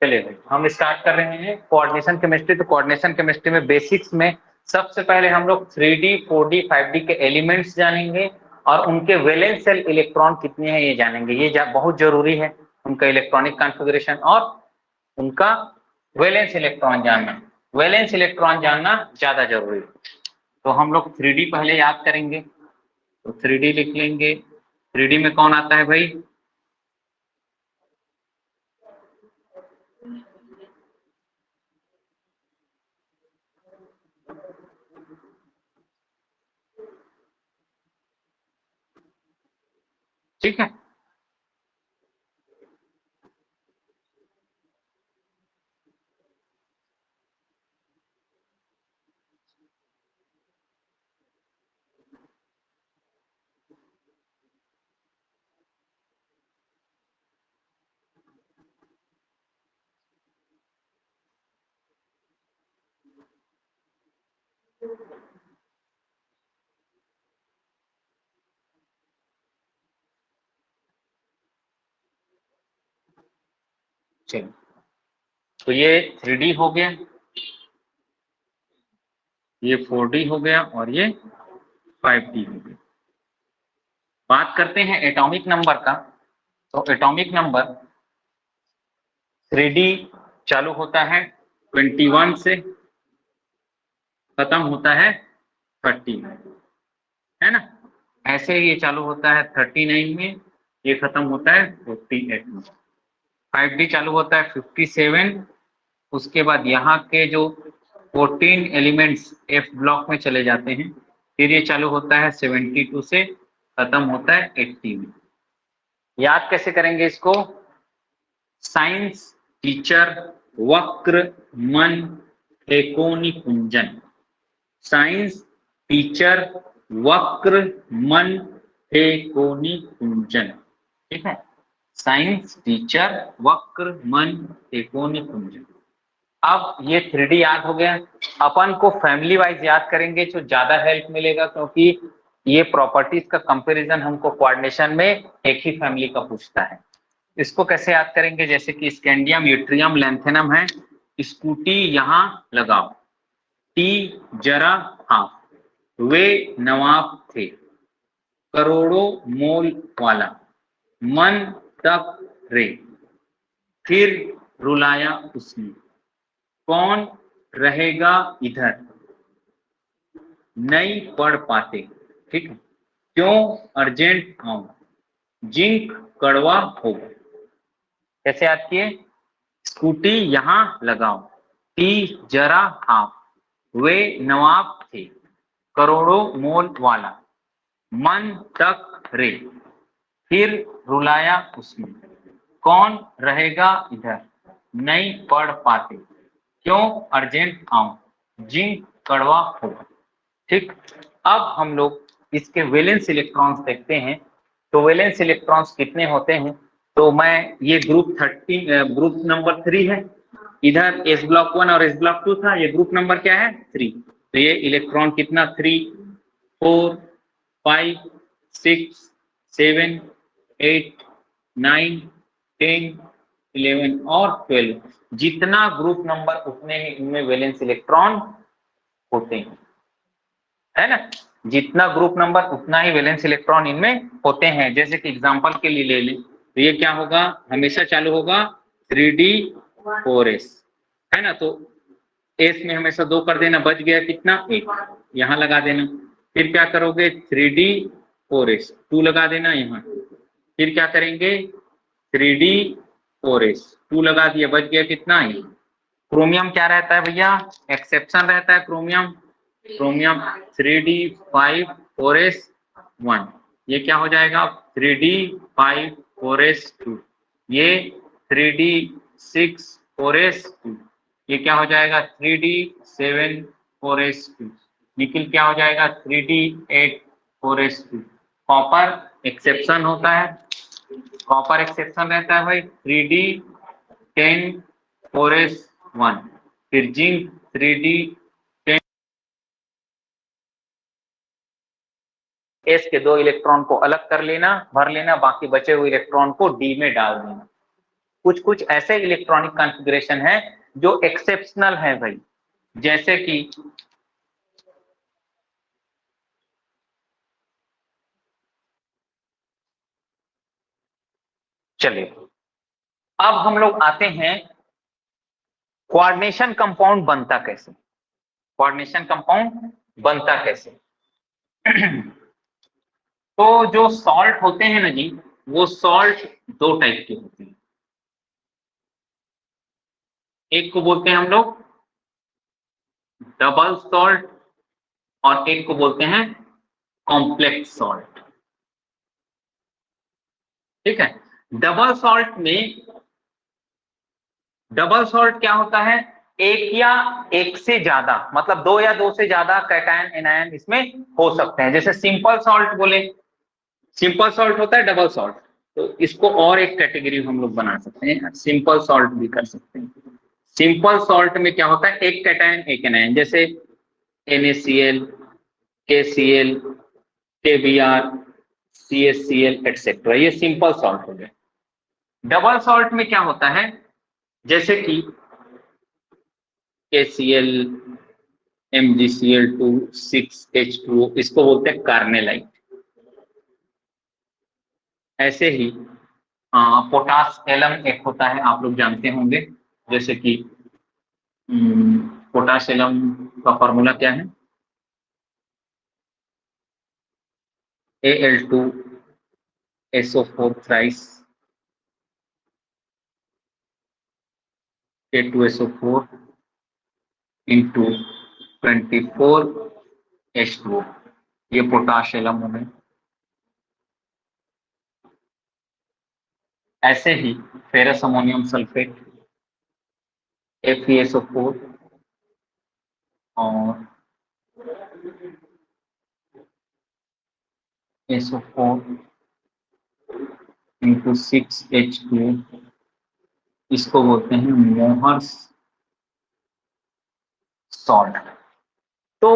चलिए भाई, हम स्टार्ट कर रहे हैं कोऑर्डिनेशन केमिस्ट्री। तो कोऑर्डिनेशन केमिस्ट्री में बेसिक्स में सबसे पहले हम लोग 3D 4D 5D के एलिमेंट्स जानेंगे और उनके वैलेंस शेल इलेक्ट्रॉन कितने हैं ये जानेंगे। ये बहुत जरूरी है, उनका इलेक्ट्रॉनिक कॉन्फ़िगरेशन और उनका वैलेंस इलेक्ट्रॉन जानना। वैलेंस इलेक्ट्रॉन जानना ज्यादा जरूरी है। तो हम लोग 3D पहले याद करेंगे, तो 3D लिख लेंगे। 3D में कौन आता है भाई? ठीक है, चलिए। तो ये 3D हो गया, ये 4D हो गया और ये 5D हो गया। बात करते हैं एटॉमिक नंबर का। तो एटॉमिक नंबर 3D चालू होता है 21 से, खत्म होता है 30 में, है ना। ऐसे ये चालू होता है 39 में, ये खत्म होता है 48 में। 5D चालू होता है 57, उसके बाद यहाँ के जो 14 एलिमेंट्स F ब्लॉक में चले जाते हैं। फिर ये चालू होता है 72 से, खत्म होता है 80 में। याद कैसे करेंगे इसको? साइंस टीचर वक्र मन त्रिकोणी कुंजन। साइंस टीचर वक्र मन त्रिकोणी कुंजन। ठीक है, साइंस टीचर वक्र मन त्रिकोणी कुंजन। अब ये 3D याद हो गया। अपन को फैमिली वाइज याद करेंगे तो ज्यादा हेल्प मिलेगा, क्योंकि ये प्रॉपर्टीज का कंपैरिजन हमको कोऑर्डिनेशन में एक ही फैमिली का पूछता है। इसको कैसे याद करेंगे? जैसे कि स्कैंडियम, यूट्रियम, लैंथेनम है। स्कूटी यहाँ लगाओ, टी जरा हाफ, वे नवाब थे, करोड़ों मोल वाला, मन तक रे, फिर रुलाया उसने, कौन रहेगा इधर, नहीं पढ़ पाते, ठीक है, क्यों अर्जेंट आऊं, जिंक कड़वा होगा। कैसे याद किए? स्कूटी यहाँ लगाओ, टी जरा हाफ, वे नवाब थे, करोड़ों मोल वाला, मन तक रे, फिर रुलाया उसने, कौन रहेगा इधर, नहीं पढ़ पाते, क्यों अर्जेंट आऊं, जिंक कड़वा होगा। ठीक, अब हम लोग इसके वैलेंस इलेक्ट्रॉन्स देखते हैं। तो वैलेंस इलेक्ट्रॉन्स कितने होते हैं? तो मैं ये ग्रुप नंबर 3 है। इधर एस ब्लॉक 1 और एस ब्लॉक 2 था, ये ग्रुप नंबर क्या है? 3। तो ये इलेक्ट्रॉन कितना? 3 4 5 6 7 8 9 10 11 और 12। जितना ग्रुप नंबर उतने ही इनमें वैलेंस इलेक्ट्रॉन होते हैं, है ना। जितना ग्रुप नंबर उतना ही वैलेंस इलेक्ट्रॉन इनमें होते हैं। जैसे कि एग्जांपल के लिए ले लें, तो ये क्या होगा? हमेशा चालू होगा 3D4S, है ना। तो एस में हमेशा 2 कर देना, बच गया कितना? 1, यहाँ लगा देना। फिर क्या करोगे? 3D4S 2 लगा देना यहाँ। फिर क्या करेंगे? 3D4S 2 लगा दिया, बच गया कितना? ये क्रोमियम क्या रहता है भैया? एक्सेप्शन रहता है क्रोमियम। क्रोमियम 3D5 4S1, ये क्या हो जाएगा? 3D5 4S2, ये 3D6 4S2, ये क्या हो जाएगा? 3D7 4S2। निकिल क्या हो जाएगा? 3D8 4S2। कॉपर एक्सेप्शन होता है, कॉपर एक्सेप्शन रहता है भाई 3D10 4S1। फिर जिंक 3D10। एस के 2 इलेक्ट्रॉन को अलग कर लेना, भर लेना, बाकी बचे हुए इलेक्ट्रॉन को डी में डाल देना। कुछ कुछ ऐसे इलेक्ट्रॉनिक कॉन्फ़िगरेशन है जो एक्सेप्शनल है भाई, जैसे कि चलिए अब हम लोग आते हैं कोऑर्डिनेशन कंपाउंड बनता कैसे। कोऑर्डिनेशन कंपाउंड बनता कैसे तो जो सॉल्ट होते हैं ना जी, वो सॉल्ट दो टाइप के होते हैं। एक को बोलते हैं हम लोग डबल सॉल्ट और एक को बोलते हैं कॉम्प्लेक्स सॉल्ट। ठीक है, डबल सॉल्ट में, डबल सॉल्ट क्या होता है, एक या एक से ज्यादा, मतलब दो या दो से ज्यादा कैटायन एनायन इसमें हो सकते हैं। जैसे सिंपल सॉल्ट बोले, सिंपल सॉल्ट होता है डबल सॉल्ट, तो इसको और एक कैटेगरी हम लोग बना सकते हैं, सिंपल सॉल्ट भी कर सकते हैं। सिंपल सॉल्ट में क्या होता है, एक कैटायन एक एनायन, जैसे NaCl, KCl, KBr, CaCl etcetera, ये सिंपल सॉल्ट हो गए। डबल सॉल्ट में क्या होता है, जैसे कि KCl, MgCl2, 6H2O, इसको बोलते हैं कार्नेलाइट। ऐसे ही पोटास एलम एक होता है, आप लोग जानते होंगे, जैसे कि पोटास एलम का फॉर्मूला क्या है, Al2SO4 thrice K2SO4 into 24H2O, ये पोटास एलम हो गए। ऐसे ही फेरस अमोनियम सल्फेट FeSO4 और SO4 इंटू 6H2O, इसको बोलते हैं मोहर्स सॉल्ट। तो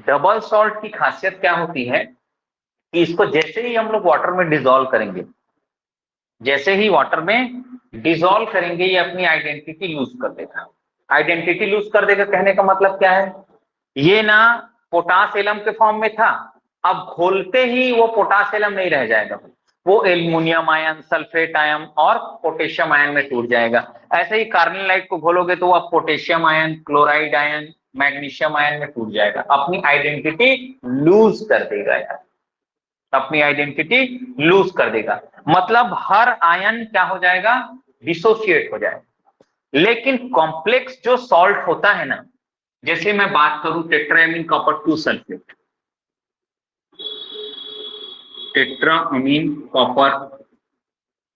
डबल सॉल्ट की खासियत क्या होती है कि इसको जैसे ही हम लोग वाटर में डिसॉल्व करेंगे, जैसे ही वाटर में डिसॉल्व करेंगे, ये अपनी आइडेंटिटी लूज कर देगा। आइडेंटिटी लूज कर देगा कहने का मतलब क्या है, ये ना पोटास एलम के फॉर्म में था, अब घोलते ही वो पोटास एलम नहीं रह जाएगा, वो एल्युमिनियम आयन, सल्फेट आयन और पोटेशियम आयन में टूट जाएगा। ऐसे ही कार्बोनाइट को घोलोगे तो वो potassium ion, chloride ion, magnesium ion में टूट जाएगा, अपनी आइडेंटिटी लूज कर देगा यार, अपनी आइडेंटिटी लूज कर देगा। मतलब हर आयन क्या हो जाएगा, डिसोसिएट हो जाएगा। लेकिन कॉम्प्लेक्स जो सॉल्ट होता है ना, जैसे मैं बात करूं tetrammine copper 2 sulphate, tetrammine copper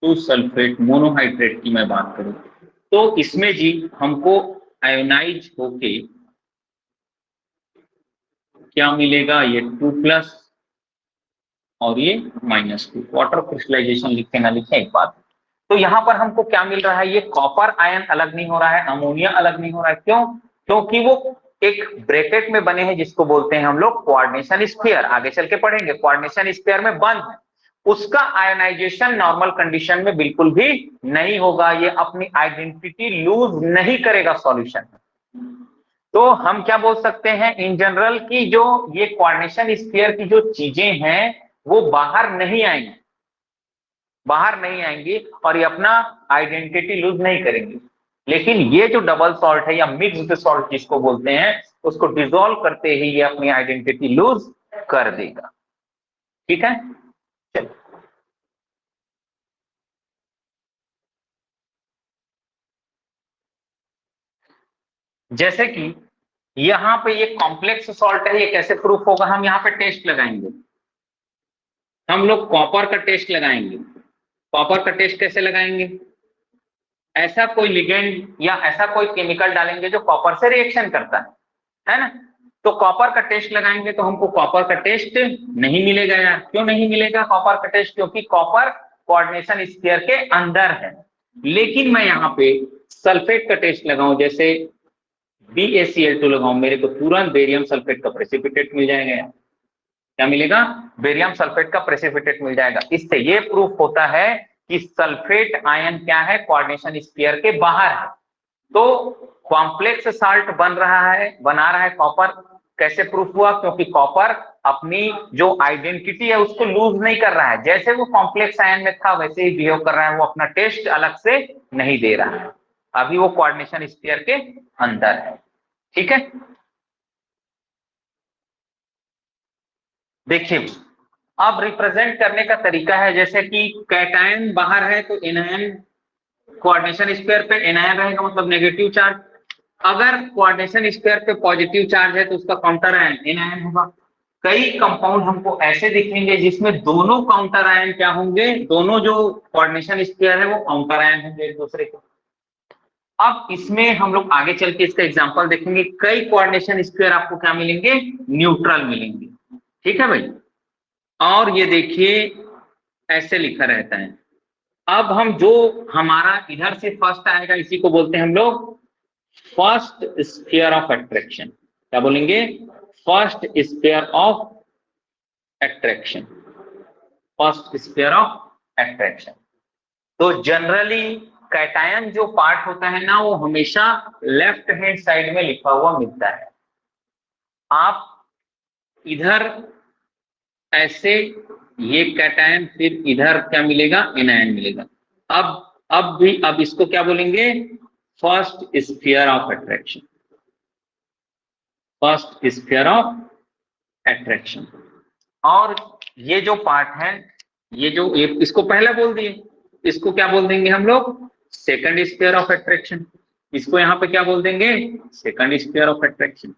2 sulphate monohydrate की मैं बात करूं, तो इसमें जी हमको आयोनाइज होके क्या मिलेगा, ये 2+ और ये -2। वाटर क्रिस्टलाइजेशन लिखे ना लिखे एक बात, तो यहां पर हमको क्या मिल रहा है, ये कॉपर आयन अलग नहीं हो रहा है, अमोनिया अलग नहीं हो रहा है, क्यों, क्योंकि वो एक ब्रैकेट में बने हैं जिसको बोलते हैं हम लोग कोऑर्डिनेशन स्फीयर, आगे चल के पढ़ेंगे, कोऑर्डिनेशन स्फीयर में बंद है, उसका आयनाइजेशन नॉर्मल कंडीशन में बिल्कुल भी नहीं होगा, ये अपनी आइडेंटिटी लूज नहीं करेगा सॉल्यूशन में। तो हम क्या बोल सकते हैं इन जनरल की, जो ये कोऑर्डिनेशन स्फीयर की जो चीजें हैं वो बाहर नहीं आएंगी, बाहर नहीं आएंगी और ये अपना आइडेंटिटी लूज नहीं करेंगी। लेकिन ये जो डबल सॉल्ट है या मिक्स्ड सॉल्ट जिसको बोलते हैं, उसको डिसॉल्व करते ही ये अपनी आइडेंटिटी लूज कर देगा। ठीक है, चलो जैसे कि यहां पे ये कॉम्प्लेक्स सॉल्ट है, ये कैसे प्रूफ होगा, हम यहाँ पे टेस्ट लगाएंगे, हम लोग कॉपर का टेस्ट लगाएंगे। कॉपर का टेस्ट कैसे लगाएंगे, ऐसा कोई लिगेंड या ऐसा कोई केमिकल डालेंगे जो कॉपर से रिएक्शन करता है ना। तो कॉपर का टेस्ट लगाएंगे तो हमको कॉपर का टेस्ट नहीं मिलेगा यार, क्यों नहीं मिलेगा कॉपर का टेस्ट, क्योंकि कॉपर कोऑर्डिनेशन स्फीयर के अंदर है। लेकिन मैं यहाँ पे सल्फेट का टेस्ट लगाऊं, जैसे BaCl2 लगाऊं, मेरे को तुरंत बेरियम सल्फेट का प्रेसिपिटेट मिल जाएगा यार, क्या मिलेगा, बेरियम सल्फेट का प्रेसिपिटेट मिल जाएगा। इससे ये प्रूफ होता है कि सल्फेट आयन क्या है, कोऑर्डिनेशन स्फीयर के बाहर है। तो कॉम्प्लेक्स साल्ट बना रहा है कॉपर। कैसे प्रूफ हुआ? क्योंकि कॉपर अपनी जो आइडेंटिटी है उसको लूज नहीं कर रहा है, जैसे वो कॉम्प्लेक्स आयन में था वैसे ही बिहेव कर रहा है, वो अपना टेस्ट अलग से नहीं दे रहा है, अभी वो कोऑर्डिनेशन स्फीयर के अंदर है। ठीक है, देखिए अब रिप्रेजेंट करने का तरीका है, जैसे कि कैटायन बाहर है तो एनायन कोऑर्डिनेशन स्फीयर पे एनायन रहेगा, मतलब नेगेटिव चार्ज। अगर कोऑर्डिनेशन स्फीयर पे पॉजिटिव चार्ज है तो उसका काउंटर आयन एनायन होगा। कई कंपाउंड हमको ऐसे दिखेंगे जिसमें दोनों काउंटर आयन क्या होंगे, दोनों जो कोऑर्डिनेशन स्फीयर है वो काउंटर आयन होंगे एक दूसरे के। अब इसमें हम लोग आगे चल के इसका एग्जांपल देखेंगे। कई कोऑर्डिनेशन स्फीयर आपको क्या मिलेंगे, न्यूट्रल मिलेंगे। ठीक है भाई, और ये देखिए ऐसे लिखा रहता है। अब हम जो हमारा इधर से फर्स्ट आएगा इसी को बोलते हैं हम लोग फर्स्ट स्फीयर ऑफ अट्रैक्शन। क्या बोलेंगे? First sphere of attraction, first sphere of attraction. तो जनरली कैटायन जो पार्ट होता है ना वो हमेशा लेफ्ट हैंड साइड में लिखा हुआ मिलता है। आप इधर ऐसे ये कैटायन, फिर इधर क्या मिलेगा, एनायन मिलेगा। अब इसको क्या बोलेंगे, first sphere of attraction, first sphere of attraction. और ये जो पार्ट है, ये जो इसको पहला बोल दिए, इसको क्या बोल देंगे हम लोग, सेकंड स्फीयर ऑफ अट्रैक्शन। इसको यहाँ पे क्या बोल देंगे, सेकंड स्फीयर ऑफ अट्रैक्शन।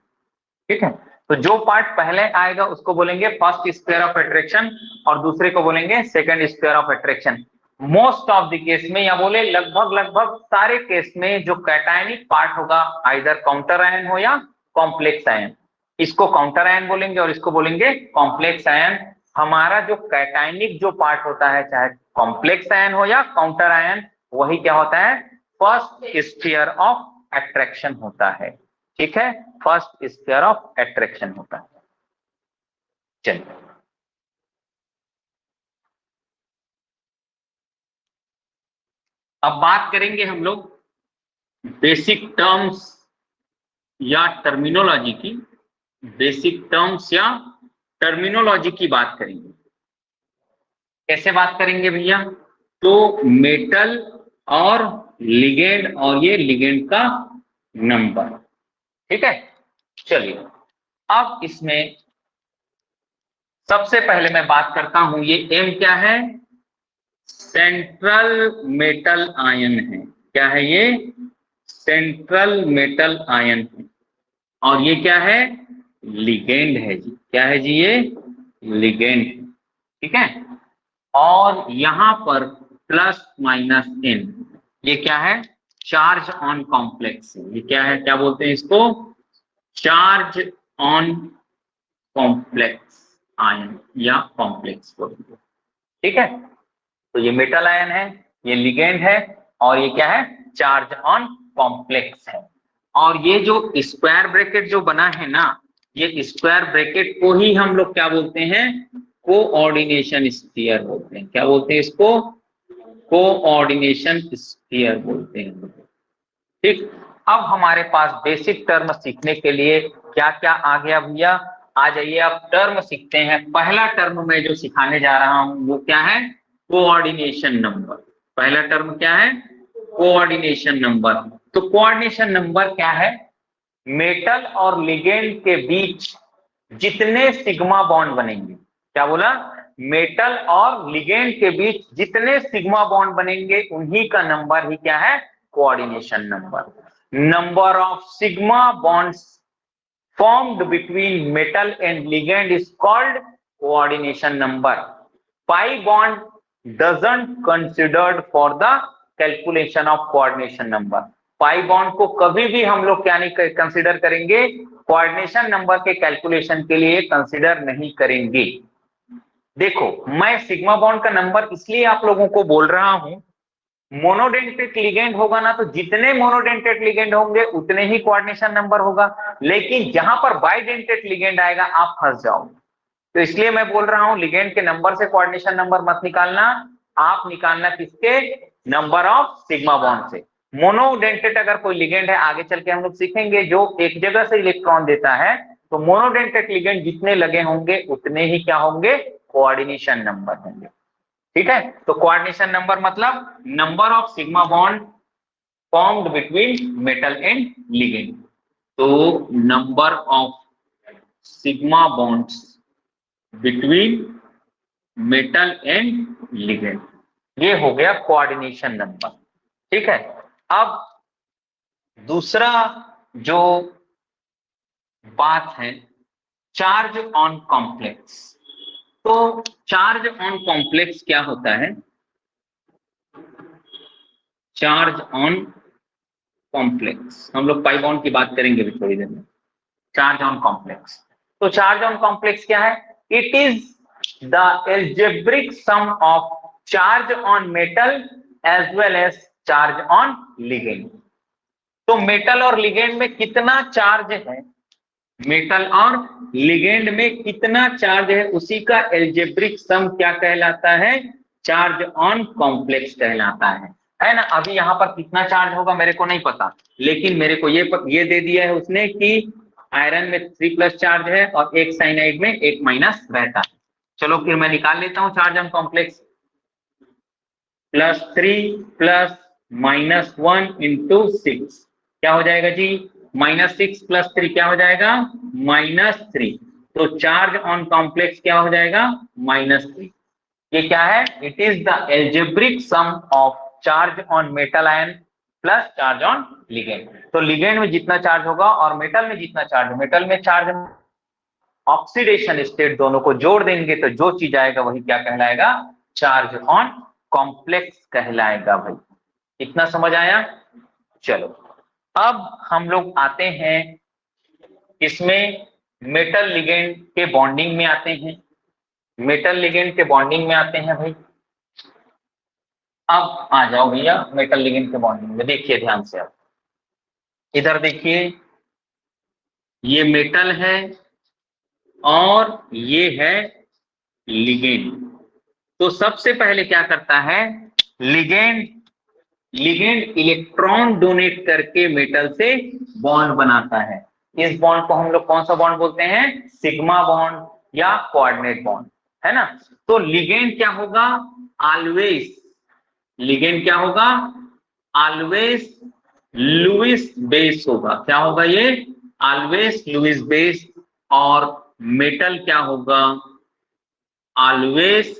ठीक है, तो जो पार्ट पहले आएगा उसको बोलेंगे फर्स्ट स्फीयर ऑफ अट्रैक्शन और दूसरे को बोलेंगे second sphere of attraction. Most of the case में या बोले लगभग सारे केस में जो कैटायनिक पार्ट होगा आइदर काउंटर आयन हो या कॉम्प्लेक्स आयन, इसको काउंटर आयन बोलेंगे और इसको बोलेंगे कॉम्प्लेक्स आयन। हमारा जो कैटायनिक जो पार्ट होता है चाहे कॉम्प्लेक्स आयन हो या काउंटर आयन, वही क्या होता है, फर्स्ट स्फीयर ऑफ अट्रैक्शन होता है। ठीक है, फर्स्ट स्फीयर ऑफ अट्रैक्शन होता है। चलिए अब बात करेंगे हम लोग बेसिक टर्म्स या टर्मिनोलॉजी की, बेसिक टर्म्स या टर्मिनोलॉजी की बात करेंगे। कैसे बात करेंगे भैया, तो मेटल और लिगेंड और ये लिगेंड का नंबर। ठीक है, चलिए अब इसमें सबसे पहले मैं बात करता हूं, ये एम क्या है, सेंट्रल मेटल आयन है। क्या है ये, सेंट्रल मेटल आयन है। और ये क्या है, लिगेंड है जी। क्या है जी, ये लिगेंड। ठीक है, और यहां पर प्लस माइनस एन, ये क्या है, चार्ज ऑन कॉम्प्लेक्स। ये क्या है, क्या बोलते हैं इसको, चार्ज ऑन कॉम्प्लेक्स आयन या कॉम्प्लेक्स बोलेंगे। ठीक है, तो ये मेटल आयन है, ये लिगेंड है, और ये क्या है, चार्ज ऑन कॉम्प्लेक्स है। और ये जो स्क्वायर ब्रैकेट जो बना है ना, ये स्क्वायर ब्रैकेट को ही हम लोग क्या बोलते हैं, कोऑर्डिनेशन स्फीयर बोलते हैं। क्या बोलते हैं इसको, कोऑर्डिनेशन स्फीयर बोलते हैं। ठीक, अब हमारे पास बेसिक टर्म सीखने के लिए क्या क्या आ गया भैया, आ जाइए अब टर्म सीखते हैं। पहला टर्म मैं जो सिखाने जा रहा हूं वो क्या है, कोऑर्डिनेशन नंबर। पहला टर्म क्या है, कोऑर्डिनेशन नंबर। तो कोऑर्डिनेशन नंबर क्या है, मेटल और लिगेंड के बीच जितने सिग्मा बॉन्ड बनेंगे, क्या बोला, मेटल और लिगेंड के बीच जितने सिग्मा बॉन्ड बनेंगे उन्हीं का नंबर ही क्या है, coordination number. Number of sigma bonds formed between metal and ligand is called coordination number. Pi bond doesn't considered for the calculation of coordination number. Pi bond को कभी भी हम लोग क्या नहीं कंसिडर करेंगे, कोऑर्डिनेशन नंबर के कैलकुलेशन के लिए कंसिडर नहीं करेंगे। देखो मैं सिग्मा बॉन्ड का नंबर इसलिए आप लोगों को बोल रहा हूं, मोनोडेंटेट लिगेंड होगा ना तो जितने मोनोडेंटेट लिगेंड होंगे उतने ही कोऑर्डिनेशन नंबर होगा, लेकिन जहां पर बाइडेंटेट लिगेंड आएगा आप फंस जाओगे। तो इसलिए मैं बोल रहा हूं लिगेंड के नंबर से कोऑर्डिनेशन नंबर मत निकालना, आप निकालना किसके, नंबर ऑफ सिग्मा बॉन्ड से। मोनोडेंटेट अगर कोई लिगेंड है, आगे चल के हम लोग सीखेंगे, जो एक जगह से इलेक्ट्रॉन देता है, तो मोनोडेंटेट लिगेंड जितने लगे होंगे उतने ही क्या होंगे, कोऑर्डिनेशन नंबर होंगे। ठीक है, तो कोऑर्डिनेशन नंबर मतलब number of sigma bond formed between metal and ligand. तो number of sigma bonds between metal and ligand, ये हो गया कोऑर्डिनेशन नंबर। ठीक है, अब दूसरा जो बात है, चार्ज ऑन कॉम्प्लेक्स। तो चार्ज ऑन कॉम्प्लेक्स क्या होता है, चार्ज ऑन कॉम्प्लेक्स, हम लोग पाई बॉन्ड की बात करेंगे भी थोड़ी देर में। चार्ज ऑन कॉम्प्लेक्स, तो चार्ज ऑन कॉम्प्लेक्स क्या है, it is the algebraic sum of charge on metal as well as charge on ligand. तो मेटल और लिगेंड में कितना चार्ज है, मेटल और लिगेंड में कितना चार्ज है, उसी का एल्जेब्रिक सम क्या कहलाता है, चार्ज ऑन कॉम्प्लेक्स कहलाता है ना। अभी यहाँ पर कितना चार्ज होगा मेरे को नहीं पता, लेकिन मेरे को ये दे दिया है उसने कि आयरन में 3+ चार्ज है और एक साइनाइड में 1- रहता है। चलो फिर मैं निकाल लेता हूं चार्ज ऑन कॉम्प्लेक्स, +3 + -1 × 6 क्या हो जाएगा जी, -6 + 3 क्या हो जाएगा, -3। तो चार्ज ऑन कॉम्प्लेक्स क्या हो जाएगा, -3। ये क्या है, it is the algebraic sum of charge on metal ion plus charge on ligand. तो लिगेंड में जितना चार्ज होगा और मेटल में जितना चार्ज, मेटल में चार्ज ऑक्सीडेशन स्टेट दोनों को जोड़ देंगे तो जो चीज आएगा वही क्या कहलाएगा, चार्ज ऑन कॉम्प्लेक्स कहलाएगा। भाई इतना समझ आया। चलो अब हम लोग आते हैं इसमें मेटल लिगेंड के बॉन्डिंग में आते हैं, मेटल लिगेंड के बॉन्डिंग में आते हैं भाई। अब आ जाओ भैया मेटल लिगेंड के बॉन्डिंग में, देखिए ध्यान से, आप इधर देखिए, ये मेटल है और ये है लिगेंड। तो सबसे पहले क्या करता है, लिगेंड इलेक्ट्रॉन डोनेट करके मेटल से बॉन्ड बनाता है। इस बॉन्ड को हम लोग कौन सा बॉन्ड बोलते हैं, सिग्मा बॉन्ड या कोऑर्डिनेट बॉन्ड, है ना। तो लिगेंड क्या होगा, ऑलवेज, लिगेंड क्या होगा, ऑलवेज लुईस बेस होगा। क्या होगा ये, ऑलवेज लुईस बेस। और मेटल क्या होगा, ऑलवेज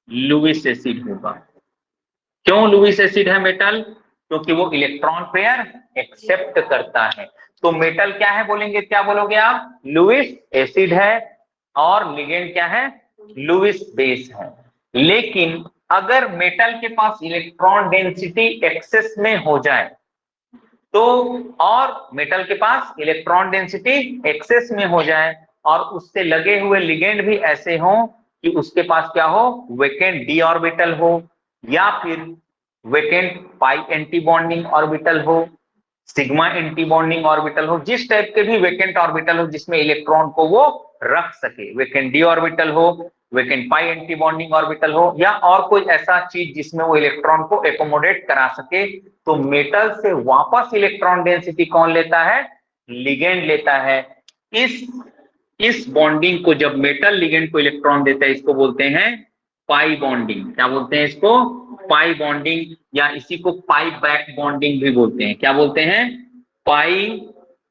लुईस एसिड होगा। क्यों लुईस एसिड है मेटल, क्योंकि वो इलेक्ट्रॉन पेयर एक्सेप्ट करता है। तो मेटल क्या है बोलेंगे, क्या बोलोगे आप, लुईस एसिड है, और लिगेंड क्या है, लुईस बेस है। लेकिन अगर मेटल के पास इलेक्ट्रॉन डेंसिटी एक्सेस में हो जाए तो, और मेटल के पास इलेक्ट्रॉन डेंसिटी एक्सेस में हो जाए और उससे लगे हुए लिगेंड भी ऐसे हों कि उसके पास क्या हो, वेकेंट डी ऑर्बिटल हो, या फिर वेकेंट पाई एंटी बॉन्डिंग ऑर्बिटल हो, सिग्मा एंटी बॉन्डिंग ऑर्बिटल हो, जिस टाइप के भी वेकेंट ऑर्बिटल हो जिसमें इलेक्ट्रॉन को वो रख सके, वेकेंट डी ऑर्बिटल हो, वेकेंट पाई एंटी बॉन्डिंग ऑर्बिटल हो, या और कोई ऐसा चीज जिसमें वो इलेक्ट्रॉन को एकोमोडेट करा सके, तो मेटल से वापस इलेक्ट्रॉन डेंसिटी कौन लेता है, लिगेंड लेता है। इस बॉन्डिंग को जब मेटल लिगेंड को इलेक्ट्रॉन देता है, इसको बोलते हैं पाई बॉन्डिंग। क्या बोलते हैं इसको, पाई बॉन्डिंग, या इसी को पाई बैक बॉन्डिंग भी बोलते हैं। क्या बोलते हैं, पाई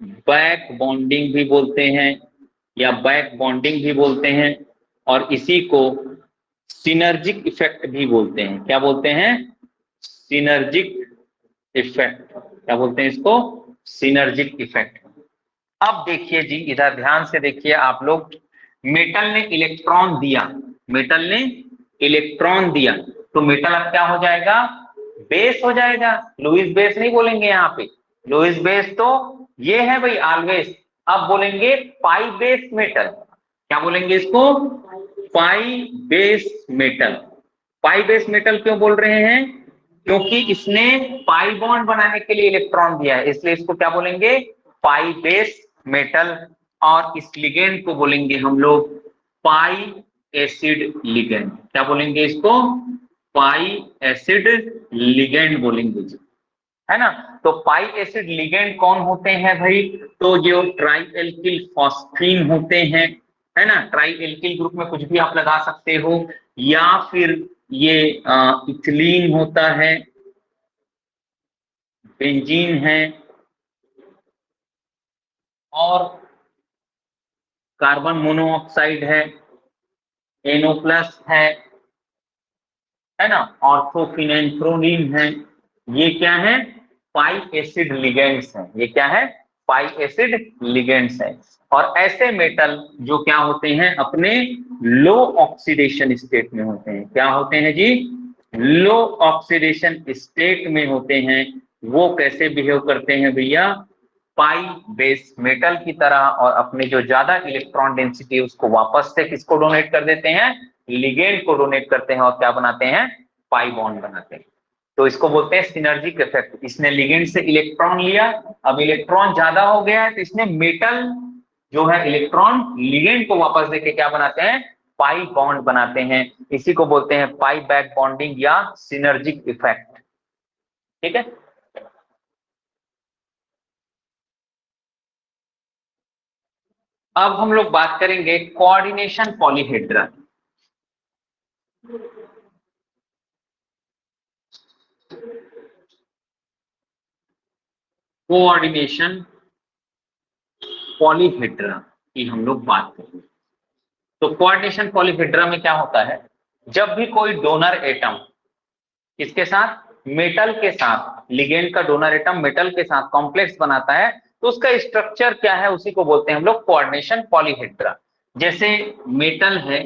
बैक बॉन्डिंग भी बोलते हैं, या बैक बॉन्डिंग भी बोलते हैं, और इसी को सिनर्जिक इफेक्ट भी बोलते हैं। क्या बोलते हैं, सिनर्जिक इफेक्ट। क्या बोलते हैं इसको, सिनर्जिक इफेक्ट। अब देखिए जी, इधर ध्यान से देखिए आप लोग, मेटल ने इलेक्ट्रॉन दिया, मेटल ने इलेक्ट्रॉन दिया, तो मेटल अब क्या हो जाएगा, बेस हो जाएगा। लुईस बेस नहीं बोलेंगे यहाँ पे, लुईस बेस तो ये है भाई ऑलवेज। अब बोलेंगे पाई बेस मेटल। क्या बोलेंगे इसको, Pi base metal. Pi base metal क्यों बोल रहे हैं, क्योंकि इसने पाई बॉन्ड बनाने के लिए इलेक्ट्रॉन दिया है, इसलिए इसको क्या बोलेंगे, पाई बेस मेटल। और इस लिगेंड को बोलेंगे हम लोग पाई एसिड लिगेंड। क्या बोलेंगे इसको, पाई एसिड लिगेंड बोलेंगे जी, है ना। तो पाई एसिड लिगेंड कौन होते हैं भाई? तो जो ट्राई एल्किल फॉस्फीन होते हैं, है ना। ट्राई एल्किल ग्रुप में कुछ भी आप लगा सकते हो, या फिर ये इथिलीन होता है, बेंजीन है, और कार्बन मोनोऑक्साइड है, NO प्लस है ना, ऑर्थोफिनेंथ्रोलिन है। ये क्या है? पाई एसिड लिगेंड्स हैं। ये क्या है? पाई एसिड लिगेंड्स हैं। और ऐसे मेटल जो क्या होते हैं, अपने लो ऑक्सीडेशन स्टेट में होते हैं। क्या होते हैं जी? लो ऑक्सीडेशन स्टेट में होते हैं। वो कैसे बिहेव करते हैं भैया? पाई बेस मेटल की तरह, और अपने जो ज्यादा इलेक्ट्रॉन डेंसिटी है उसको वापस से किसको डोनेट कर देते हैं? लिगेंड को डोनेट करते हैं, और क्या बनाते हैं? पाई बॉन्ड बनाते हैं। तो इसको बोलते हैं सिनर्जिक इफेक्ट। इसने लिगेंड से इलेक्ट्रॉन लिया, अब इलेक्ट्रॉन ज्यादा हो गया है, तो इसने मेटल जो है इलेक्ट्रॉन लिगेंड को वापस देके क्या बनाते हैं? पाई बॉन्ड बनाते हैं। इसी को बोलते हैं पाई बैक बॉन्डिंग या सिनर्जिक इफेक्ट। ठीक है। अब हम लोग बात करेंगे कोऑर्डिनेशन पॉलीहेड्रल। कोऑर्डिनेशन पॉलीहेड्रा की हम लोग बात करेंगे। तो कोऑर्डिनेशन पॉलीहेड्रा में क्या होता है? जब भी कोई डोनर एटम किसके साथ? मेटल के साथ, लिगेंड का डोनर एटम मेटल के साथ कॉम्प्लेक्स बनाता है, तो उसका स्ट्रक्चर क्या है? उसी को बोलते हैं हम लोग कोऑर्डिनेशन पॉलीहेड्रा। जैसे मेटल है,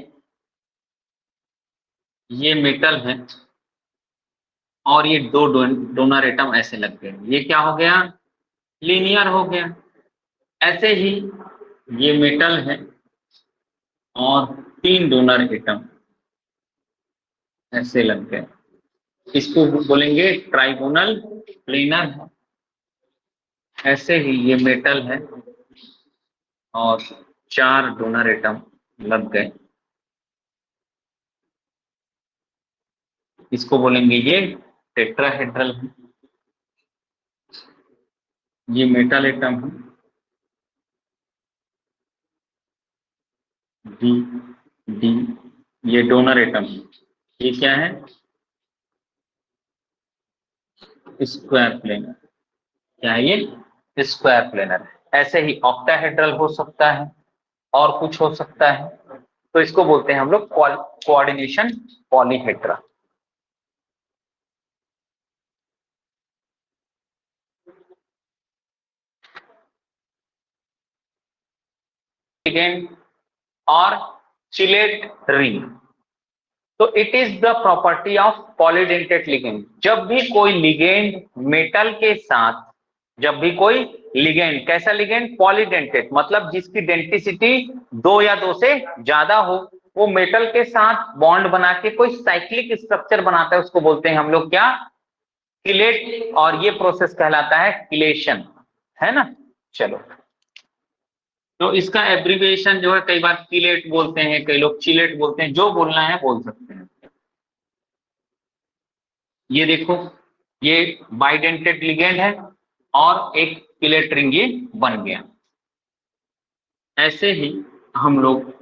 ये मेटल है, और ये दो डोनर एटम ऐसे लग गए, ये क्या हो गया? लीनियर हो गया। ऐसे ही ये मेटल है और तीन डोनर एटम ऐसे लग गए, इसको बोलेंगे ट्राइगोनल प्लेनर है। ऐसे ही ये मेटल है और चार डोनर एटम लग गए, इसको बोलेंगे ये टेट्राहेड्रल है। ये मेटल एटम है, डी डी, ये डोनर एटम है, ये क्या है? Square planar. क्या है ये? Square planar. ऐसे ही ऑक्टाहेड्रल हो सकता है, और कुछ हो सकता है, तो इसको बोलते हैं हम लोग कोऑर्डिनेशन पॉलीहेड्रा। लिगेंड और चिलेट रिंग। तो it is the property of polydentate ligand. जब भी कोई लिगेंड मेटल के साथ, जब भी कोई लिगेंड, कैसा लिगेंड? पॉलीडेंटेट, मतलब जिसकी डेंटिसिटी दो या दो से ज्यादा हो, वो मेटल के साथ बॉन्ड बना के कोई साइक्लिक स्ट्रक्चर बनाता है, उसको बोलते हैं हम लोग क्या? किलेट। और ये प्रोसेस कहलाता है किलेशन, है ना। चलो, तो इसका एब्रिविएशन जो है, कई बार किलेट बोलते हैं, कई लोग चिलेट बोलते हैं, जो बोलना है बोल सकते हैं। ये देखो, ये बाइडेंटेड लिगेंड है और एक किलेट रिंग ये बन गया। ऐसे ही हम लोग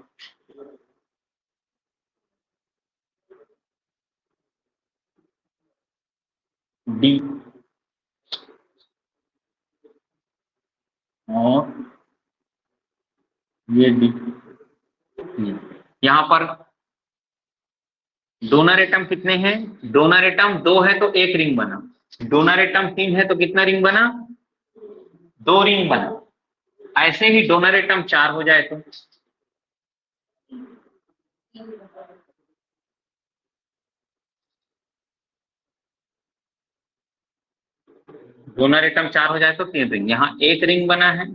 डी और ये डी, यहां पर डोनर एटम कितने हैं? डोनर एटम दो है तो एक रिंग बना, डोनर एटम तीन है तो कितना रिंग बना? दो रिंग बना। ऐसे ही डोनर एटम चार हो जाए तो, डोनर एटम चार हो जाए तो तीन रिंग। यहाँ एक रिंग बना है,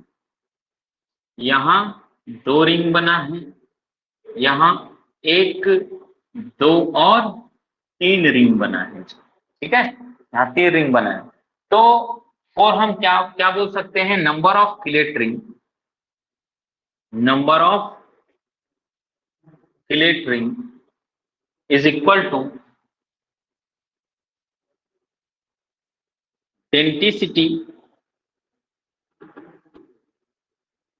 यहाँ दो रिंग बना है, यहाँ एक, दो और तीन रिंग बना है। ठीक है, यहाँ तीन रिंग बना है। तो और हम क्या क्या बोल सकते हैं? Number of chelate ring, number of chelate ring is equal to density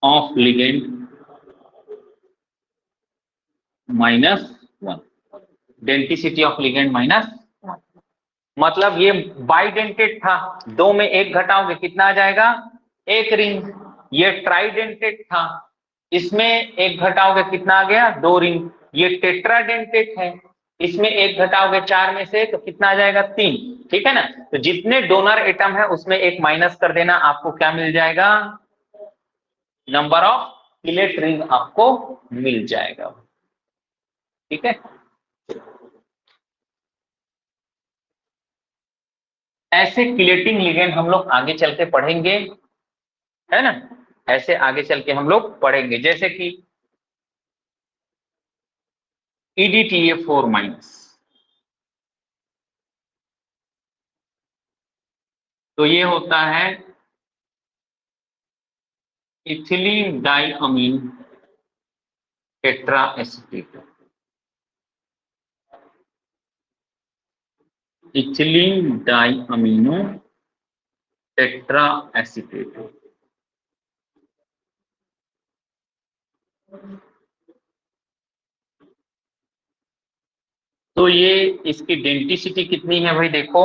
of ligand -1, density of ligand -1, मतलब ये बाइडेंटेड था, दो में एक घटाओगे कितना आ जाएगा, एक रिंग। ये ट्राइडेंटेड था, इसमें एक घटाओगे कितना आ गया, दो रिंग। ये टेट्राडेंटेड है, इसमें एक घटाओगे चार में से तो कितना आ जाएगा, तीन। ठीक है ना, तो जितने डोनर एटम है उसमें एक माइनस कर देना, आपको क्या मिल जाएगा, नंबर ऑफ किलेट रिंग आपको मिल जाएगा। ठीक है, ऐसे किलेटिंग लिगेंड हम लोग आगे चल के पढ़ेंगे, है ना, ऐसे आगे चल के हम लोग पढ़ेंगे, जैसे कि EDTA4-, तो ये होता है ethylene diamine tetra acetate, ethylene diamino tetra acetate. तो ये इसकी डेंसिटी कितनी है भाई, देखो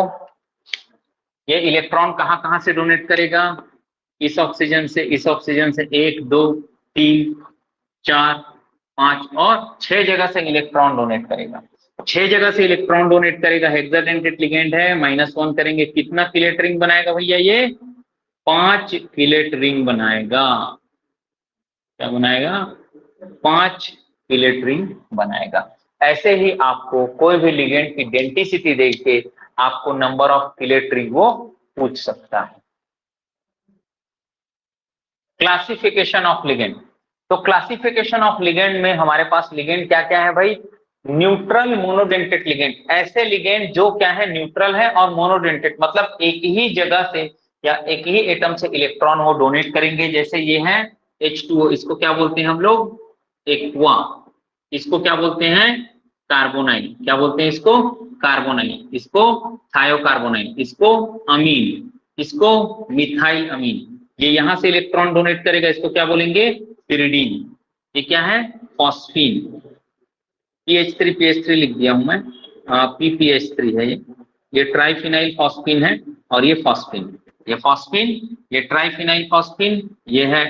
ये इलेक्ट्रॉन कहां कहां से डोनेट करेगा, इस ऑक्सीजन से, इस ऑक्सीजन से, 1 2 3 4 5 और 6 जगह से इलेक्ट्रॉन डोनेट करेगा, 6 जगह से इलेक्ट्रॉन डोनेट करेगा। हेक्साडेंटेट लिगेंड है, -1 करेंगे, कितना किलेट रिंग बनाएगा भैया, ये 5 किलेट रिंग बनाएगा। क्या बनाएगा, 5 किलेट रिंग बनाएगा। ऐसे ही आपको कोई भी लिगेंड की डेंसिटी देख के आपको नंबर ऑफ किलेट रिंग वो पूछ सकता है। क्लासिफिकेशन ऑफ लिगेंड, तो क्लासिफिकेशन ऑफ लिगेंड में हमारे पास लिगेंड क्या क्या है भाई, न्यूट्रल मोनोडेंटेट लिगेंड, ऐसे लिगेंड जो क्या है, न्यूट्रल है और मोनोडेंटेट, मतलब एक ही जगह से या एक ही एटम से इलेक्ट्रॉन वो डोनेट करेंगे। जैसे ये है H2O, इसको क्या बोलते हैं हम लोग, एक्वा, इसको क्या बोलते हैं, कार्बोनाइल, क्या बोलते हैं इसको, कार्बोनाइल, इसको थायोकार्बोनाइल, इसको अमीन, इसको मिथाइल अमीन। ये यहां से इलेक्ट्रॉन डोनेट करेगा, इसको क्या बोलेंगे, पिरिडीन। ये क्या है, फॉस्फीन, PH3 लिख दिया हूं मैं, PPH3 है ये ट्राइफिनाइल फॉस्फीन है, और ये फॉस्फीन, ये फॉस्फीन, ये ट्राइफिनाइल फॉस्फीन, ये है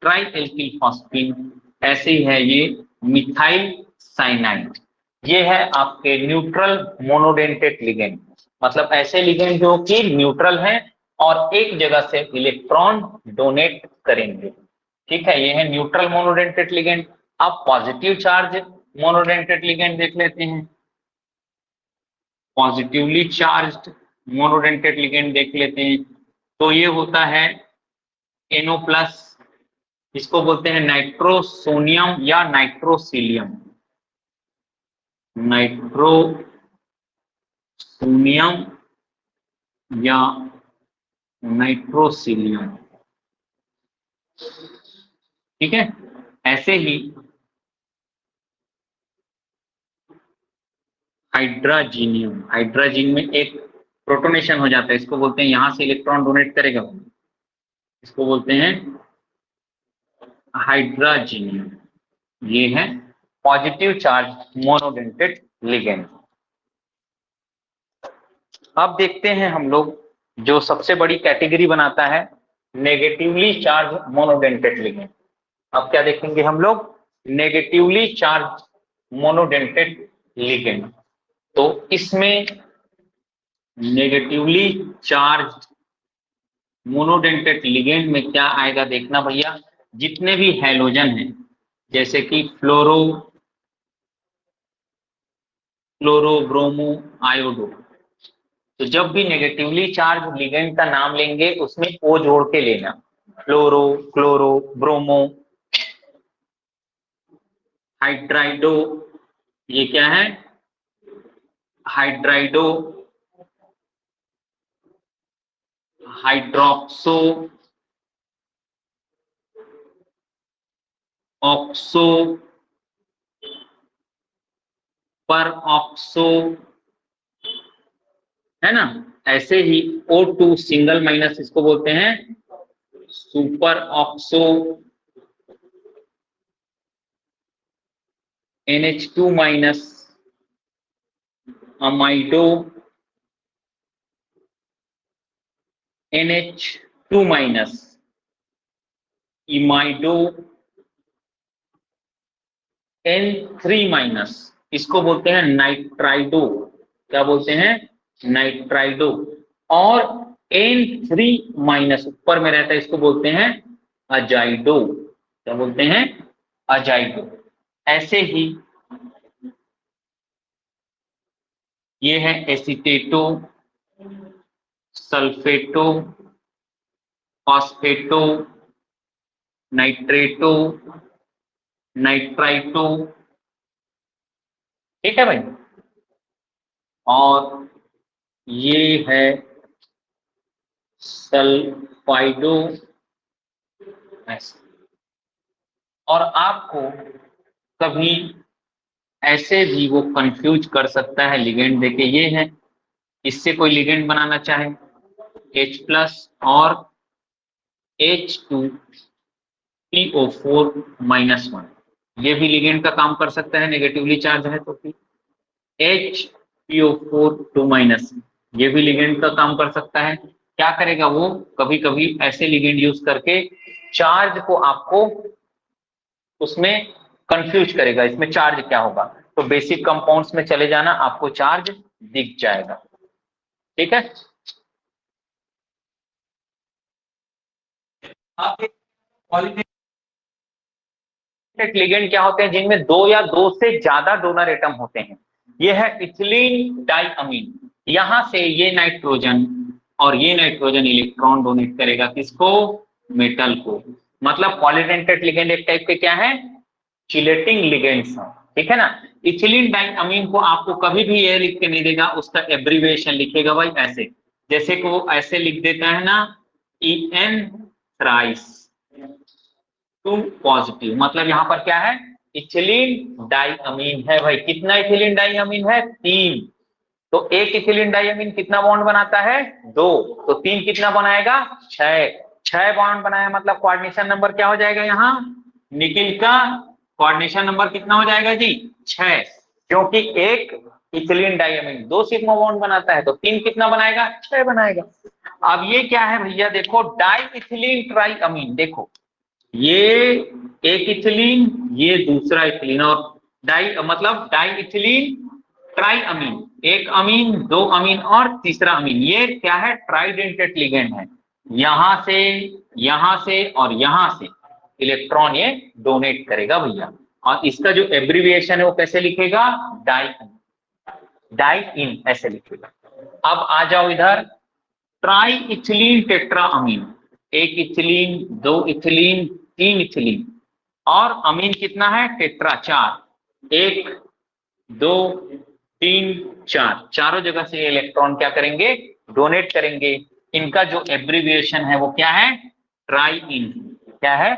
ट्राई एल्किल फॉस्फीन, ऐसे ही है ये मिथाइल साइनाइड। ये है आपके न्यूट्रल मोनोडेंटेट लिगेंड, मतलब ऐसे लिगेंड जो कि न्यूट्रल है और एक जगह से इलेक्ट्रॉन डोनेट करेंगे। ठीक है, ये है न्यूट्रल मोनोडेंटेट लिगेंड। अब पॉजिटिव चार्ज मोनोडेंटेट लिगेंड देख लेते हैं, पॉजिटिवली चार्ज्ड मोनोडेंटेट लिगेंड देख लेते हैं। तो ये होता है NO+, इसको बोलते हैं नाइट्रोसोनियम या नाइट्रोसिलियम, नाइट्रोसोनियम या नाइट्रोसिलियम। ठीक है, ऐसे ही हाइड्राजीनियम, हाइड्राजीन में एक प्रोटोनेशन हो जाता है, इसको बोलते हैं, यहां से इलेक्ट्रॉन डोनेट करेगा, इसको बोलते हैं हाइड्राजीनियम। ये है पॉजिटिव चार्ज मोनोडेंटेट लिगेंड। अब देखते हैं हम लोग जो सबसे बड़ी कैटेगरी बनाता है, नेगेटिवली चार्ज मोनोडेंटेट लिगेंड। अब क्या देखेंगे हम लोग, नेगेटिवली चार्ज मोनोडेंटेट लिगेंड। तो इसमें नेगेटिवली चार्ज मोनोडेंटेट लिगेंड में क्या आएगा देखना भैया, जितने भी हैलोजन हैं, जैसे कि फ्लोरो, ब्रोमो, आयोडो, तो जब भी नेगेटिवली चार्ज लिगेंड का नाम लेंगे उसमें ओ जोड़ के लेना, फ्लोरो, क्लोरो, ब्रोमो, हाइड्राइडो, ये क्या है, हाइड्राइडो, हाइड्रोक्सो, ऑक्सो, पर ऑक्सो, है ना, ऐसे ही O2 सिंगल माइनस इसको बोलते हैं super oxo NH2 minus amido NH2 minus imido N3 minus, इसको बोलते हैं नाइट्राइडो। क्या बोलते हैं? नाइट्राइडो। और N3 माइनस ऊपर में रहता है, इसको बोलते हैं अजाइडो। क्या बोलते हैं? अजाइडो। ऐसे ही ये है एसीटेटो, सल्फेटो, फॉस्फेटो, नाइट्रेटो, नाइट्राइटो। ठीक है भाई। और ये है सल्फाइडो। ऐसे। और आपको कभी ऐसे भी वो कंफ्यूज कर सकता है लिगेंड देके, ये है इससे कोई लिगेंड बनाना चाहे H प्लस और H2PO4 माइनस 1, ये भी लिगेंड का काम कर सकता है, नेगेटिवली चार्ज है तो फिर HPO4 2 माइनस, ये भी लिगेंड का काम कर सकता है। क्या करेगा वो? कभी कभी ऐसे लिगेंड यूज करके चार्ज को आपको उसमें कंफ्यूज करेगा, इसमें चार्ज क्या होगा। तो बेसिक कंपाउंड्स में चले जाना, आपको चार्ज दिख जाएगा। ठीक है। लिगेंड क्या होते हैं? जिनमें दो या दो से ज्यादा डोनर एटम होते हैं। ये है इथिलीन डाइअमीन। यहां से ये नाइट्रोजन और ये नाइट्रोजन इलेक्ट्रॉन डोनेट करेगा किसको? मेटल को। मतलब पॉलीडेंटेट लिगेंड एक टाइप के क्या है? चिलेटिंग लिगेंड्स हैं। ठीक है ना। इथिलीन डाइअमीन को आपको कभी भी ये लिख के नहीं देगा, उसका एब्रीविएशन लिखेगा भाई ऐसे, जैसे कि वो ऐसे लिख देता है ना, EN थ्राइस 2 पॉजिटिव। मतलब यहाँ पर क्या है? इथिलीन डाइअमीन है भाई। कितना इथिलीन डाइअमीन है? 3। तो एक इथिलीन डाइअमीन कितना बॉन्ड बनाता है? 2। तो 3 कितना बनाएगा? 6। 6 बॉन्ड बनाया, मतलब कोऑर्डिनेशन नंबर क्या हो जाएगा यहाँ? निकिल का कोऑर्डिनेशन नंबर कितना हो जाएगा जी? 6। क्योंकि एक इथिलीन डाइअमीन 2 सिग्मा बॉन्ड बनाता है, तो 3 कितना बनाएगा? 6 बनाएगा। अब ये क्या है भैया? देखो डाई इथिलीन ट्राइअमीन। देखो ये एक इथिलीन, ये दूसरा इथिलीन, और डाई मतलब डाई इथिलीन ट्राई अमीन, एक अमीन, दो अमीन और तीसरा अमीन। ये क्या है? ट्राइडेंटेट लिगेंड है। यहां से और यहां से इलेक्ट्रॉन ये डोनेट करेगा भैया। और इसका जो एब्रीविएशन है वो कैसे लिखेगा? डाई इन ऐसे लिखेगा। अब आ जाओ इधर, ट्राई इथिलीन टेट्रा अमीन। एक इथिलीन, दो इथिलीन, 3 इथिलीन, और अमीन कितना है? टेट्रा 4। 1 2 3 4, चारों जगह से इलेक्ट्रॉन क्या करेंगे? डोनेट करेंगे। इनका जो एब्रीविएशन है वो क्या है? Try in. क्या है?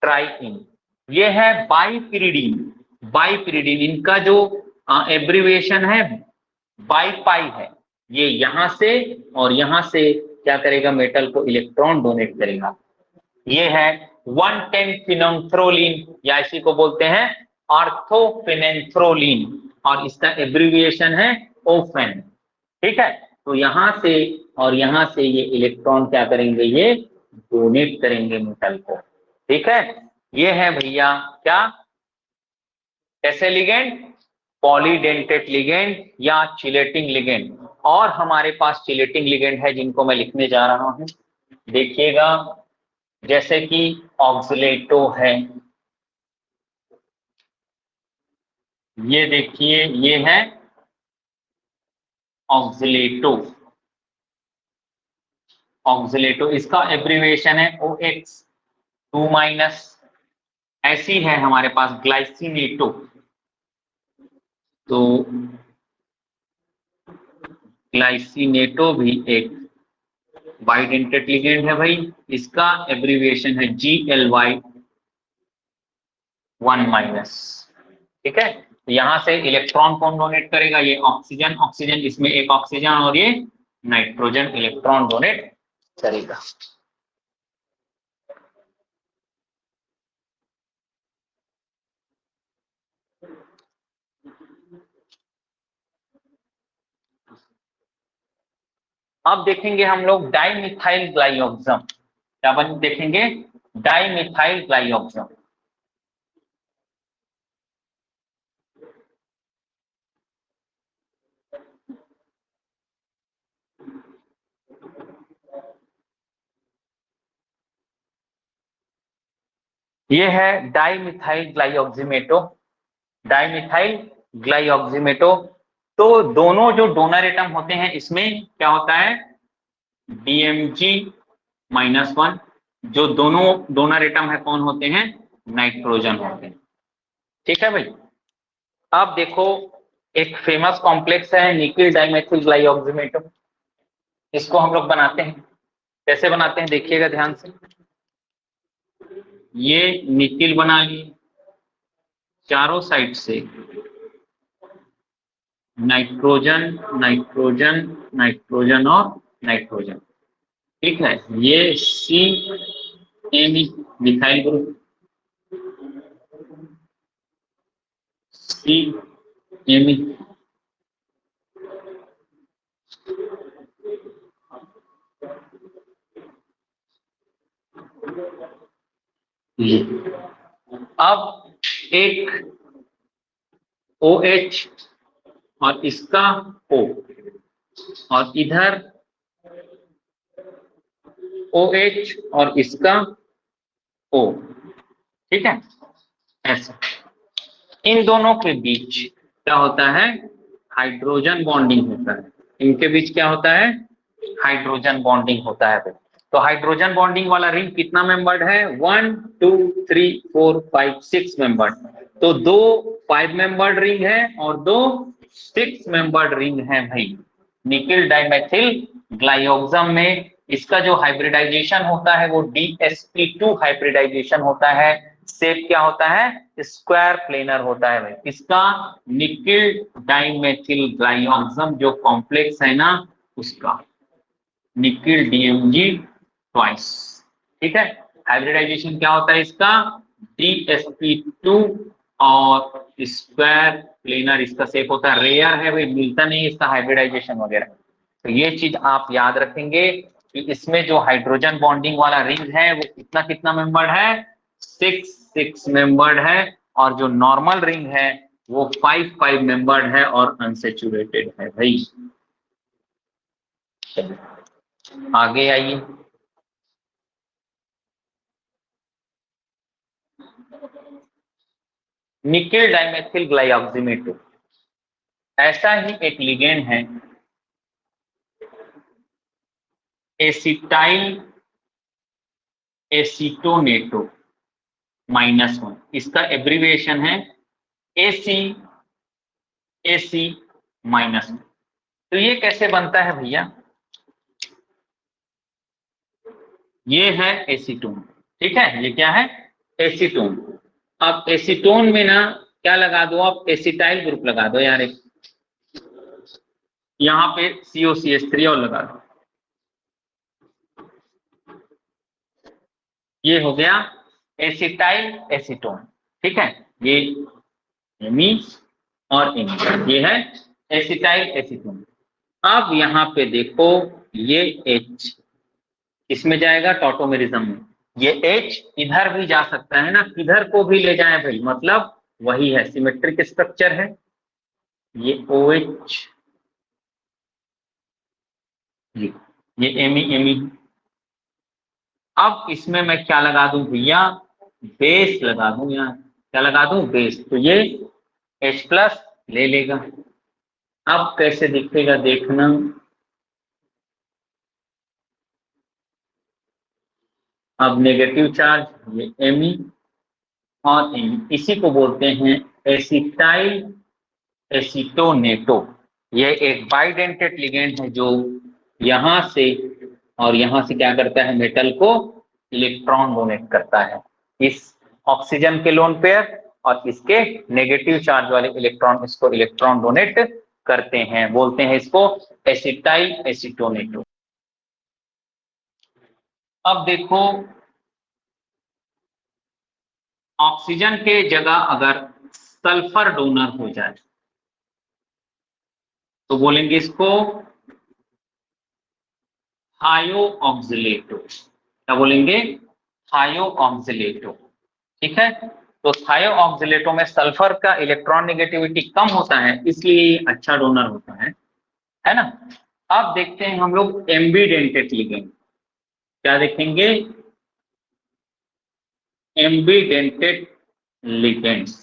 Try in. ये है बाईपिरिडीन। बाईपिरिडीन इनका जो एब्रीविएशन है बाई पाई है। ये यहां से और यहां से क्या करेगा? मेटल को इलेक्ट्रॉन डोनेट करेगा। ये है 110 फिनोल्फ्थ्रोलिन, या इसी को बोलते हैं ऑर्थोफिनेंथ्रोलिन, और इसका एब्रीविएशन है ओफेन। ठीक है। तो यहां से और यहां से ये इलेक्ट्रॉन क्या करेंगे? ये डोनेट करेंगे मेटल को। ठीक है। ये है भैया क्या? कैसे लिगेंड? पॉलीडेंटेट लिगेंड या चिलेटिंग लिगेंड। और हमारे पास चिलेटिंग लिगेंड है जिनको मैं लिखने जा रहा हूं, देखिएगा। जैसे कि ऑक्सीलेटो है, ये देखिए ये है ऑक्सीलेटो। ऑक्सीलेटो इसका एब्रीविएशन है OX 2 माइनस। ऐसी है हमारे पास ग्लाइसिनेटो। तो ग्लाइसिनेटो भी एक बाइडेंटेट लिगेंड है भाई। इसका एब्रीविएशन है GLY 1 माइनस। ठीक है। तो यहां से इलेक्ट्रॉन कौन डोनेट करेगा? ये ऑक्सीजन। ऑक्सीजन, इसमें एक ऑक्सीजन और ये नाइट्रोजन इलेक्ट्रॉन डोनेट करेगा। अब देखेंगे हम लोग डाइमिथाइल ग्लाइऑक्सम। क्या देखेंगे? डाइमिथाइल ग्लाइऑक्सम। ये है डाइमिथाइल ग्लाइऑक्सिमेटो। डाइमिथाइल ग्लाइऑक्सिमेटो। तो दोनों जो डोनर एटम होते हैं इसमें क्या होता है? DMG-1। जो दोनों डोनर एटम है कौन होते हैं? नाइट्रोजन होते हैं। ठीक है भाई। अब देखो एक फेमस कॉम्प्लेक्स है निकिल डाइमेथिल ग्लाइऑक्सिमेटो। इसको हम लोग बनाते हैं। कैसे बनाते हैं देखिएगा ध्यान से। ये निकिल बना लिए, चारों साइड से नाइट्रोजन नाइट्रोजन नाइट्रोजन और नाइट्रोजन। ठीक है। ये CMe मिथाइल ग्रुप, CMe। ये अब एक OH और इसका O, और इधर OH और इसका O। ठीक है। ऐसा इन दोनों के बीच क्या होता है? हाइड्रोजन बॉन्डिंग होता है। इनके बीच क्या होता है? हाइड्रोजन बॉन्डिंग होता है। तो हाइड्रोजन बॉन्डिंग वाला रिंग कितना मेंबर्ड है? 1 2 3 4 5 6 मेंबर्ड। तो दो 5 मेंबर्ड रिंग है और दो 6 मेंबर्ड रिंग है भाई निकिल डाइमेथिल ग्लाइऑक्सम में। इसका जो हाइब्रिडाइजेशन होता है वो DsP2 हाइब्रिडाइजेशन होता है। शेप क्या होता है? स्क्वायर प्लेनर होता है भाई। इसका निकिल डाइमेथिल ग्लाइऑक्सम जो कॉम्प्लेक्स है ना उसका निकिल DMG ट्वाइस। ठीक है। हाइब्रिडाइजेशन क्या होता है इसका? DsP2 और स्क्वायर प्लेनर इसका शेप होता है। रेयर है भाई, मिलता नहीं इसका हाइब्रिडाइजेशन वगैरह। तो ये चीज आप याद रखेंगे कि इसमें जो हाइड्रोजन बॉन्डिंग वाला रिंग है वो कितना कितना मेंबर्ड है? 6 मेंबर्ड है। और जो नॉर्मल रिंग है वो 5 मेंबर्ड है और अनसेचुरेटेड है भाई। आगे आइए। निकिल डाइमेथिल ग्लाइऑक्सिमेटो ऐसा ही एक लिगेंड है एसिटाइल एसीटोनेटो -1। इसका एब्रीविएशन है AC -1। तो ये कैसे बनता है भैया? ये है एसीटोन। ठीक है। ये क्या है? एसीटोन। अब एसीटोन में ना क्या लगा दो आप? एसिटाइल ग्रुप लगा दो यार। एक यहाँ पे COCH3 और लगा दो। ये हो गया एसिटाइल एसीटोन। ठीक है। ये एमी और एमी, ये है एसिटाइल एसीटोन। अब यहाँ पे देखो ये H इसमें जाएगा टॉटोमेरिज्म में। ये H इधर भी जा सकता है ना, किधर को भी ले जाए भाई, मतलब वही है, सिमेट्रिक स्ट्रक्चर है। ये OH, ये एमी। अब इसमें मैं क्या लगा दूं भैया? बेस लगा दूं। यहाँ क्या लगा दूं? बेस। तो ये H+ ले लेगा। अब कैसे दिखेगा देखना। अब नेगेटिव चार्ज ये एमी और एमी, इसी को बोलते हैं एसिटाइल एसीटोनेटो। ये एक बाइडेंटेड लिगेंड है जो यहां से और यहां से क्या करता है? मेटल को इलेक्ट्रॉन डोनेट करता है। इस ऑक्सीजन के लोन पेयर और इसके नेगेटिव चार्ज वाले इलेक्ट्रॉन इसको इलेक्ट्रॉन डोनेट करते हैं, बोलते हैं इसको एसिटाइल एसीटोनेटो। अब देखो, ऑक्सीजन के जगह अगर सल्फर डोनर हो जाए तो बोलेंगे इसको थायो ऑक्सिलेटो। क्या बोलेंगे? थायो ऑक्सिलेटो। ठीक है, तो थायो ऑक्सिलेटो में सल्फर का इलेक्ट्रॉन नेगेटिविटी कम होता है, इसलिए अच्छा डोनर होता है ना। अब देखते हैं हम लोग एम्बीडेंटेड लिगेंड। क्या देखेंगे? एम्बीडेंटेड लिगेंड्स।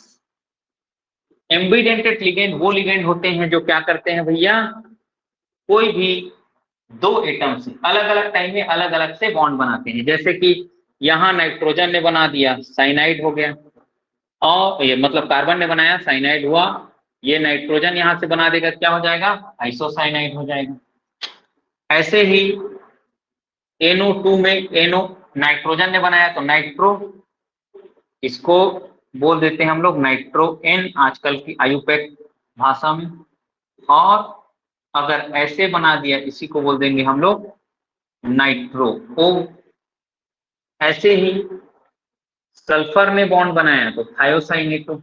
एम्बीडेंटेड लिगेंड वो लिगेंड होते हैं जो क्या करते हैं भैया, कोई भी दो एटम से अलग अलग टाइम में अलग अलग से बॉन्ड बनाते हैं। जैसे कि यहाँ नाइट्रोजन ने बना दिया, साइनाइड हो गया, और ये मतलब कार्बन ने बनाया, साइनाइड हुआ, ये नाइट्रोजन यहां से बना देगा, क्या हो जाएगा? आइसोसाइनाइड हो जाएगा। ऐसे ही NO2 में नाइट्रोजन ने बनाया तो नाइट्रो, इसको बोल देते हैं हम लोग नाइट्रो N आजकल की आयुपैक भाषा में। और अगर ऐसे बना दिया, इसी को बोल देंगे हम लोग नाइट्रो O। ऐसे ही सल्फर ने बॉन्ड बनाया तो थायोसाइनेटो,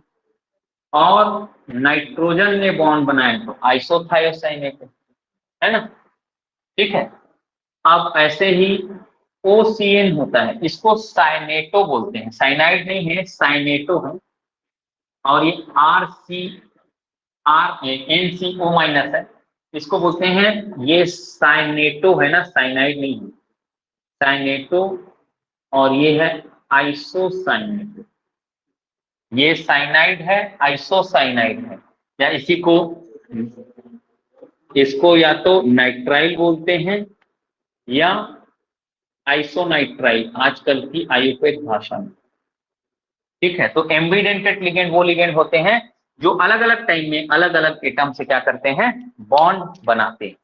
और नाइट्रोजन ने बॉन्ड बनाया तो आइसोथायोसाइनेटो, है ना। ठीक है, अब ऐसे ही OCN होता है, इसको साइनेटो बोलते हैं, साइनाइड नहीं है, साइनेटो है। और ये NCO माइनस है, इसको बोलते हैं, ये साइनेटो है ना, साइनाइड नहीं है, साइनेटो। और ये है आइसोसाइनेटो, ये साइनाइड है, आइसोसाइनाइड है। या इसी को, इसको या तो नाइट्राइल बोलते हैं या आइसोनाइट्राइल आजकल की आयुर्वेद भाषा में। ठीक है, तो एम्बीडेंटेड लिगेंड वो लिगेंड होते हैं जो अलग अलग टाइम में अलग अलग एटम से क्या करते हैं, बॉन्ड बनाते हैं।